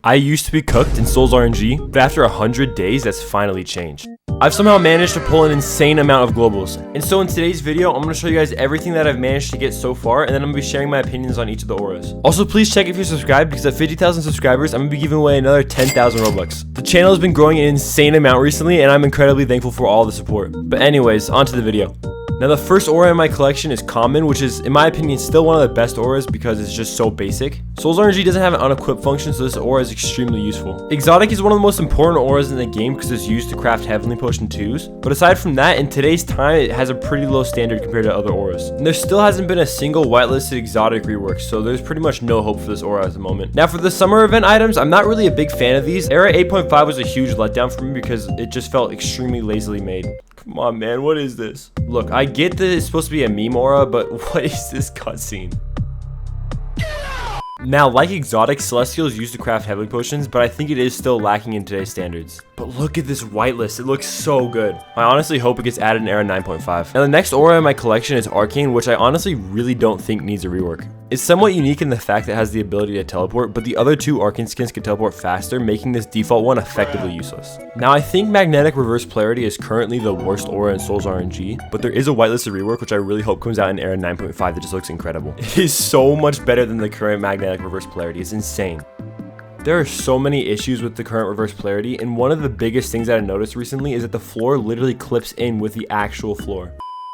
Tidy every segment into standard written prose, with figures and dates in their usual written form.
I used to be cooked in Souls RNG, but after 100 days, that's finally changed. I've somehow managed to pull an insane amount of globals. And so in today's video, I'm going to show you guys everything that I've managed to get so far, and then I'm going to be sharing my opinions on each of the auras. Also, please check if you're subscribed, because at 50,000 subscribers, I'm going to be giving away another 10,000 Robux. The channel has been growing an insane amount recently, and I'm incredibly thankful for all the support. But anyways, on to the video. Now, the first aura in my collection is Common, which is, in my opinion, still one of the best auras because it's just so basic. Souls RNG doesn't have an unequip function, so this aura is extremely useful. Exotic is one of the most important auras in the game because it's used to craft Heavenly Potion 2s, but aside from that, in today's time, it has a pretty low standard compared to other auras. And there still hasn't been a single whitelisted exotic rework, so there's pretty much no hope for this aura at the moment. Now, for the summer event items, I'm not really a big fan of these. Era 8.5 was a huge letdown for me because it just felt extremely lazily made. Come on, man, what is this? Look, I get that it's supposed to be a meme aura, but what is this cutscene? Now, like exotic, Celestial is used to craft Heavenly Potions, but I think it is still lacking in today's standards. But look at this whitelist, it looks so good. I honestly hope it gets added in Era 9.5. Now, the next aura in my collection is Arcane, which I honestly really don't think needs a rework. It's somewhat unique in the fact that it has the ability to teleport, but the other two Arcane skins can teleport faster, making this default one effectively useless. Now, I think Magnetic Reverse Polarity is currently the worst aura in Souls RNG, but there is a whitelisted rework which I really hope comes out in Era 9.5 that just looks incredible. It is so much better than the current Magnetic Reverse Polarity, it's insane. There are so many issues with the current reverse polarity, and one of the biggest things that I noticed recently is that the floor literally clips in with the actual floor.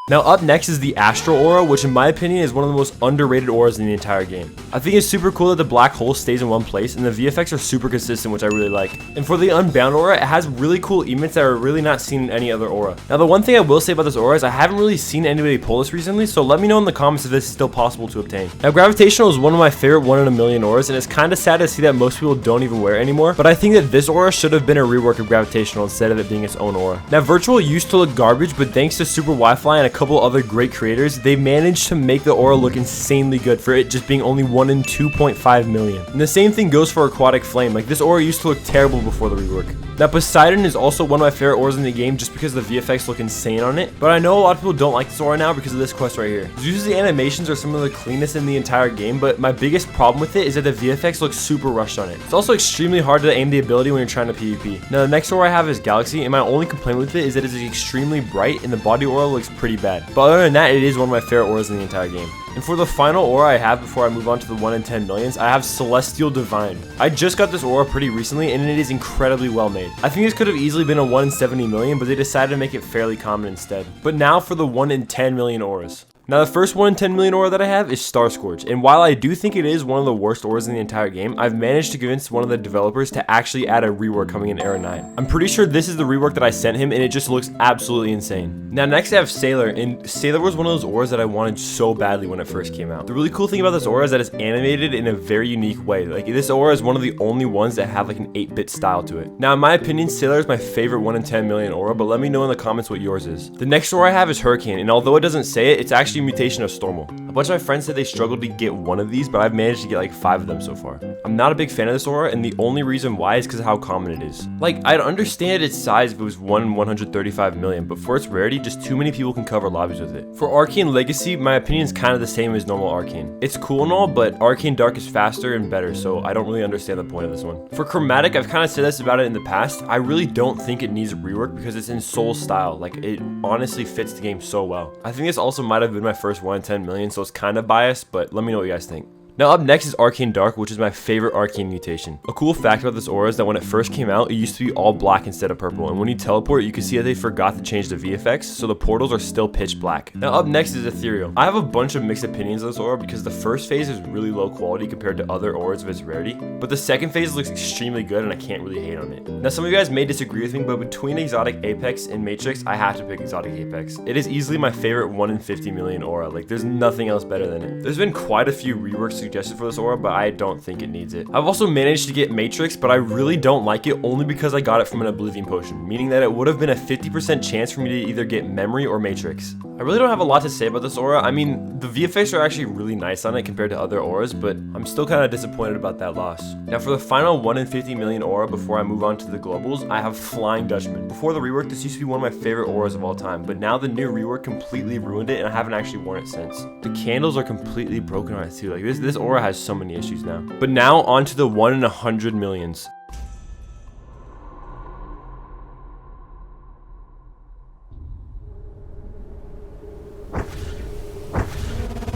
Now, up next is the Astral Aura, which in my opinion is one of the most underrated auras in the entire game. I think it's super cool that the black hole stays in one place, and the VFX are super consistent, which I really like. And for the Unbound Aura, it has really cool emotes that are really not seen in any other aura. Now, the one thing I will say about this aura is I haven't really seen anybody pull this recently, so let me know in the comments if this is still possible to obtain. Now, Gravitational is one of my favorite 1 in a million auras, and it's kind of sad to see that most people don't even wear it anymore, but I think that this aura should have been a rework of Gravitational instead of it being its own aura. Now, Virtual used to look garbage, but thanks to Super Wi-Fi and a couple other great creators, they managed to make the aura look insanely good for it just being only 1 in 2.5 million. And the same thing goes for Aquatic Flame. Like, this aura used to look terrible before the rework. Now, Poseidon is also one of my favorite auras in the game just because the VFX look insane on it, but I know a lot of people don't like this aura now because of this quest right here. Zeus's animations are some of the cleanest in the entire game, but my biggest problem with it is that the VFX looks super rushed on it. It's also extremely hard to aim the ability when you're trying to PvP. Now, the next aura I have is Galaxy, and my only complaint with it is that it is extremely bright and the body aura looks pretty bad. But other than that, it is one of my favorite auras in the entire game. And for the final aura I have before I move on to the 1 in 10 millions, I have Celestial Divine. I just got this aura pretty recently, and it is incredibly well made. I think this could have easily been a 1 in 70 million, but they decided to make it fairly common instead. But now for the 1 in 10 million auras. Now, the first 1 in 10 million aura that I have is Star Scourge, and while I do think it is one of the worst auras in the entire game, I've managed to convince one of the developers to actually add a rework coming in Era 9. I'm pretty sure this is the rework that I sent him, and it just looks absolutely insane. Now, next I have Sailor, and Sailor was one of those auras that I wanted so badly when it first came out. The really cool thing about this aura is that it's animated in a very unique way. Like, this aura is one of the only ones that have like an 8-bit style to it. Now, in my opinion, Sailor is my favorite 1 in 10 million aura, but let me know in the comments what yours is. The next aura I have is Hurricane, and although it doesn't say it, it's actually a mutation of Stormal. A bunch of my friends said they struggled to get one of these, but I've managed to get like 5 of them so far. I'm not a big fan of this aura, and the only reason why is because of how common it is. Like, I'd understand its size if it was 1 in 135 million, but for its rarity, just too many people can cover lobbies with it. For Arcane Legacy, my opinion is kind of the same as normal Arcane. It's cool and all, but Arcane Dark is faster and better, so I don't really understand the point of this one. For Chromatic, I've kind of said this about it in the past. I really don't think it needs a rework because it's in Soul style. Like, it honestly fits the game so well. I think this also might have been my first 1 in 10 million, so it's kind of biased, but let me know what you guys think. Now, up next is Arcane Dark, which is my favorite Arcane mutation. A cool fact about this aura is that when it first came out, it used to be all black instead of purple, and when you teleport, you can see that they forgot to change the VFX, so the portals are still pitch black. Now, up next is Ethereal. I have a bunch of mixed opinions of this aura because the first phase is really low quality compared to other auras of its rarity, but the second phase looks extremely good, and I can't really hate on it. Now, some of you guys may disagree with me, but between Exotic Apex and Matrix, I have to pick Exotic Apex. It is easily my favorite 1 in 50 million aura. Like, there's nothing else better than it. There's been quite a few reworks suggested for this aura, but I don't think it needs it. I've also managed to get Matrix, but I really don't like it only because I got it from an Oblivion potion, meaning that it would have been a 50% chance for me to either get Memory or Matrix. I really don't have a lot to say about this aura. I mean, the VFX are actually really nice on it compared to other auras, but I'm still kind of disappointed about that loss. Now, for the final 1 in 50 million aura before I move on to the globals, I have Flying Dutchman. Before the rework, this used to be one of my favorite auras of all time, but now the new rework completely ruined it, and I haven't actually worn it since. The candles are completely broken on it too. Like, this this aura has so many issues now. But now on to the 1 in 100 millions.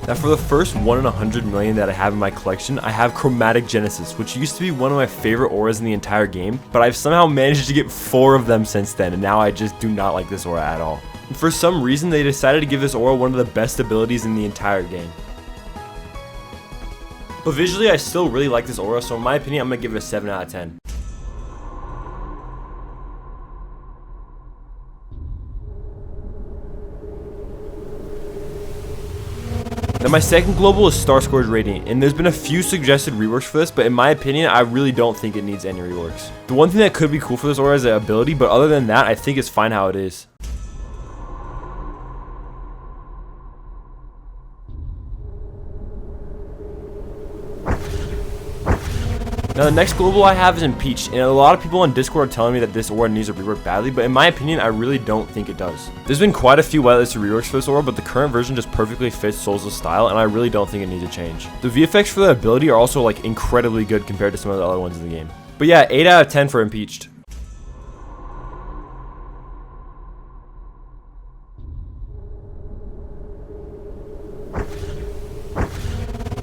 Now for the first 1 in 100 million that I have in my collection, I have Chromatic Genesis, which used to be one of my favorite auras in the entire game, but I've somehow managed to get 4 of them since then, and now I just do not like this aura at all. And for some reason, they decided to give this aura one of the best abilities in the entire game. But visually, I still really like this aura, so in my opinion, I'm going to give it a 7 out of 10. Now my second global is Star Scourge Radiant, and there's been a few suggested reworks for this, but in my opinion, I really don't think it needs any reworks. The one thing that could be cool for this aura is the ability, but other than that, I think it's fine how it is. Now the next global I have is Impeached, and a lot of people on Discord are telling me that this aura needs a rework badly, but in my opinion, I really don't think it does. There's been quite a few whitelisted reworks for this aura, but the current version just perfectly fits Souls' style, and I really don't think it needs a change. The VFX for the ability are also like incredibly good compared to some of the other ones in the game. But yeah, 8 out of 10 for Impeached.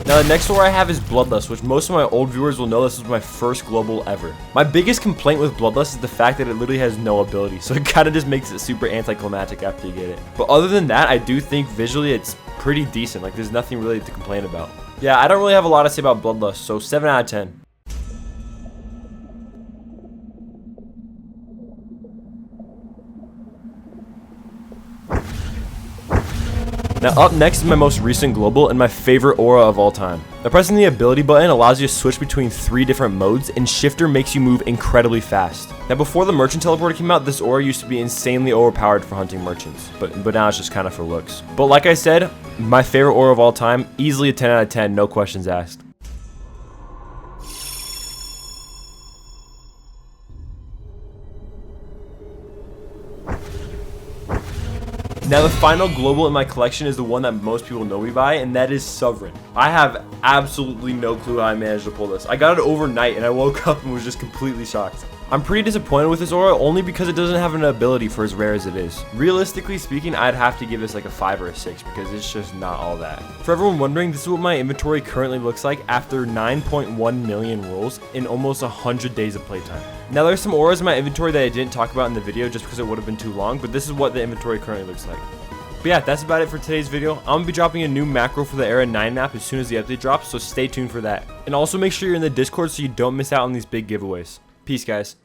Now the next aura I have is Bloodlust, which most of my old viewers will know this was my first global ever. My biggest complaint with Bloodlust is the fact that it literally has no ability, so it kind of just makes it super anticlimactic after you get it. But other than that, I do think visually it's pretty decent, like there's nothing really to complain about. Yeah, I don't really have a lot to say about Bloodlust, so 7 out of 10. Now up next is my most recent global and my favorite aura of all time. Now pressing the ability button allows you to switch between 3 different modes, and shifter makes you move incredibly fast. Now before the merchant teleporter came out, this aura used to be insanely overpowered for hunting merchants, but now it's just kind of for looks. But like I said, my favorite aura of all time, easily a 10 out of 10, no questions asked. Now the final global in my collection is the one that most people know me by, and that is Sovereign. I have absolutely no clue how I managed to pull this. I got it overnight and I woke up and was just completely shocked. I'm pretty disappointed with this aura only because it doesn't have an ability for as rare as it is. Realistically speaking, I'd have to give this like a 5 or a 6 because it's just not all that. For everyone wondering, this is what my inventory currently looks like after 9.1 million rolls in almost 100 days of playtime. Now there's some auras in my inventory that I didn't talk about in the video just because it would have been too long, but this is what the inventory currently looks like. But yeah, that's about it for today's video. I'm going to be dropping a new macro for the Era 9 map as soon as the update drops, so stay tuned for that. And also make sure you're in the Discord so you don't miss out on these big giveaways. Peace, guys.